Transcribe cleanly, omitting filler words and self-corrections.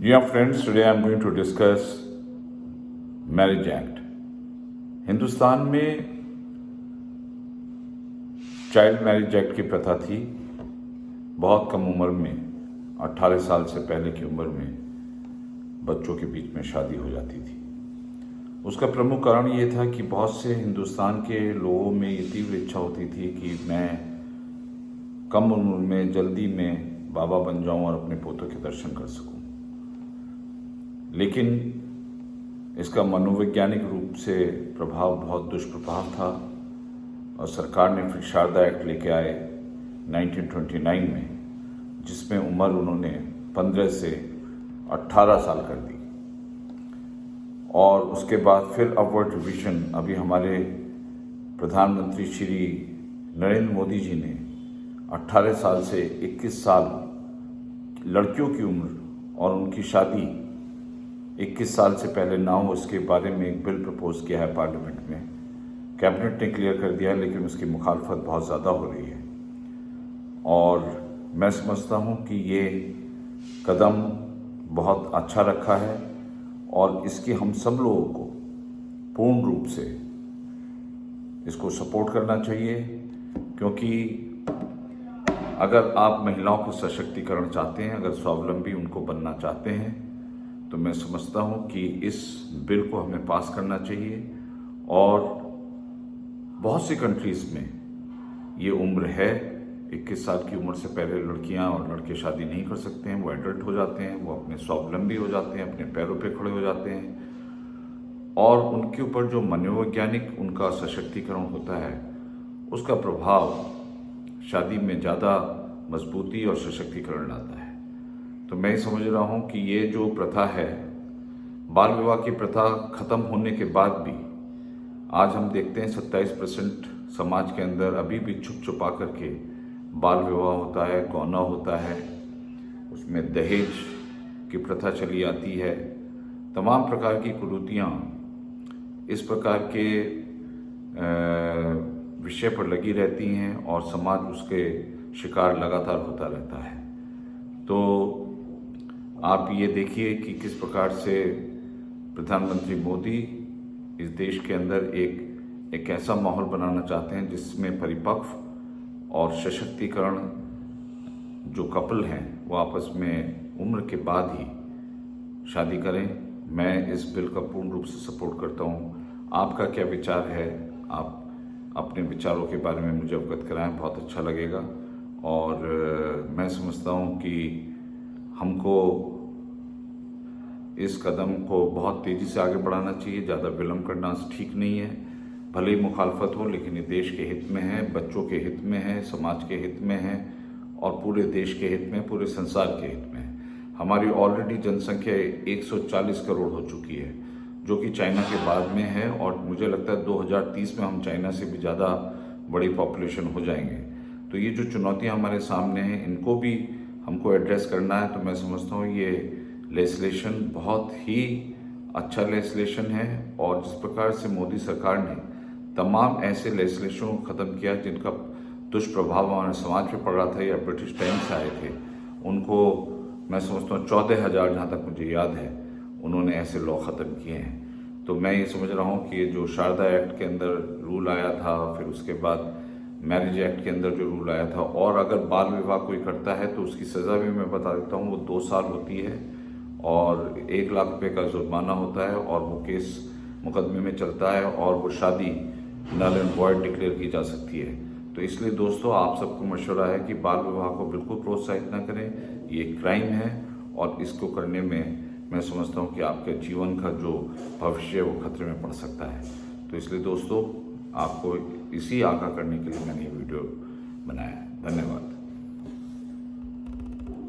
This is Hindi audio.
Dear friends, today I am going to discuss Marriage Act. Hindustan में चाइल्ड मैरिज एक्ट की प्रथा थी। बहुत कम उम्र में 18 साल से पहले की उम्र में बच्चों के बीच में शादी हो जाती थी। उसका प्रमुख कारण ये था कि बहुत से हिंदुस्तान के लोगों में ये तीव्र इच्छा होती थी कि मैं कम उम्र में जल्दी में बाबा बन जाऊं और अपने पोतों के दर्शन कर सकूं। लेकिन इसका मनोवैज्ञानिक रूप से प्रभाव बहुत दुष्प्रभाव था और सरकार ने फिर शारदा एक्ट लेके आए 1929 में, जिसमें उम्र उन्होंने 15 से 18 साल कर दी। और उसके बाद फिर अपवर्ड रिविजन अभी हमारे प्रधानमंत्री श्री नरेंद्र मोदी जी ने 18 साल से 21 साल लड़कियों की उम्र और उनकी शादी 21 साल से पहले ना हो, इसके बारे में एक बिल प्रपोज किया है पार्लियामेंट में। कैबिनेट ने क्लियर कर दिया है, लेकिन उसकी मुखालफत बहुत ज़्यादा हो रही है। और मैं समझता हूँ कि ये कदम बहुत अच्छा रखा है और इसकी हम सब लोगों को पूर्ण रूप से इसको सपोर्ट करना चाहिए, क्योंकि अगर आप महिलाओं को सशक्तिकरण चाहते हैं, अगर स्वावलंबी उनको बनना चाहते हैं, तो मैं समझता हूं कि इस बिल को हमें पास करना चाहिए। और बहुत सी कंट्रीज़ में ये उम्र है, 21 साल की उम्र से पहले लड़कियां और लड़के शादी नहीं कर सकते हैं। वो एडल्ट हो जाते हैं, वो अपने स्वावलंबी हो जाते हैं, अपने पैरों पे खड़े हो जाते हैं और उनके ऊपर जो मनोवैज्ञानिक उनका सशक्तिकरण होता है, उसका प्रभाव शादी में ज़्यादा मजबूती और सशक्तिकरण लाता है। तो मैं समझ रहा हूँ कि ये जो प्रथा है, बाल विवाह की प्रथा खत्म होने के बाद भी आज हम देखते हैं 27% समाज के अंदर अभी भी छुप छुपा करके बाल विवाह होता है, गौना होता है, उसमें दहेज की प्रथा चली आती है। तमाम प्रकार की कुरीतियाँ इस प्रकार के विषय पर लगी रहती हैं और समाज उसके शिकार लगातार होता रहता है। तो आप ये देखिए कि किस प्रकार से प्रधानमंत्री मोदी इस देश के अंदर एक ऐसा माहौल बनाना चाहते हैं जिसमें परिपक्व और सशक्तिकरण जो कपल हैं वो आपस में उम्र के बाद ही शादी करें। मैं इस बिल का पूर्ण रूप से सपोर्ट करता हूँ। आपका क्या विचार है? आप अपने विचारों के बारे में मुझे अवगत कराएं, बहुत अच्छा लगेगा। और मैं समझता हूँ कि हमको इस कदम को बहुत तेज़ी से आगे बढ़ाना चाहिए। ज़्यादा विलम्ब करना ठीक नहीं है। भले ही मुखालफत हो, लेकिन ये देश के हित में है, बच्चों के हित में है, समाज के हित में है और पूरे देश के हित में, पूरे संसार के हित में है। हमारी ऑलरेडी जनसंख्या 140 करोड़ हो चुकी है, जो कि चाइना के बाद में है और मुझे लगता है 2030 में हम चाइना से भी ज़्यादा बड़ी पॉपुलेशन हो जाएंगे। तो ये जो चुनौतियाँ हमारे सामने हैं, इनको भी हमको एड्रेस करना है। तो मैं समझता हूँ ये लेजिस्लेशन बहुत ही अच्छा लेजिस्लेशन है। और जिस प्रकार से मोदी सरकार ने तमाम ऐसे लेजिस्लेशन को ख़त्म किया जिनका दुष्प्रभाव हमारे समाज पे पड़ रहा था या ब्रिटिश टाइम से आए थे, उनको मैं समझता हूँ 14,000, जहाँ तक मुझे याद है, उन्होंने ऐसे लॉ ख़त्म किए हैं। तो मैं ये समझ रहा हूँ कि ये जो शारदा एक्ट के अंदर रूल आया था, फिर उसके बाद मैरिज एक्ट के अंदर जो रूल आया था, और अगर बाल विवाह कोई करता है तो उसकी सज़ा भी मैं बता देता हूँ, वो 2 साल होती है और 1 लाख रुपए का जुर्माना होता है और वो केस मुकदमे में चलता है और वो शादी नल एंड वॉइड डिक्लेयर की जा सकती है। तो इसलिए दोस्तों, आप सबको मशवरा है कि बाल विवाह को बिल्कुल प्रोत्साहित ना करें। ये क्राइम है और इसको करने में मैं समझता हूँ कि आपके जीवन का जो भविष्य है वो खतरे में पड़ सकता है। तो इसलिए दोस्तों, आपको इसी आगाह करने के लिए मैंने ये वीडियो बनाया है। धन्यवाद।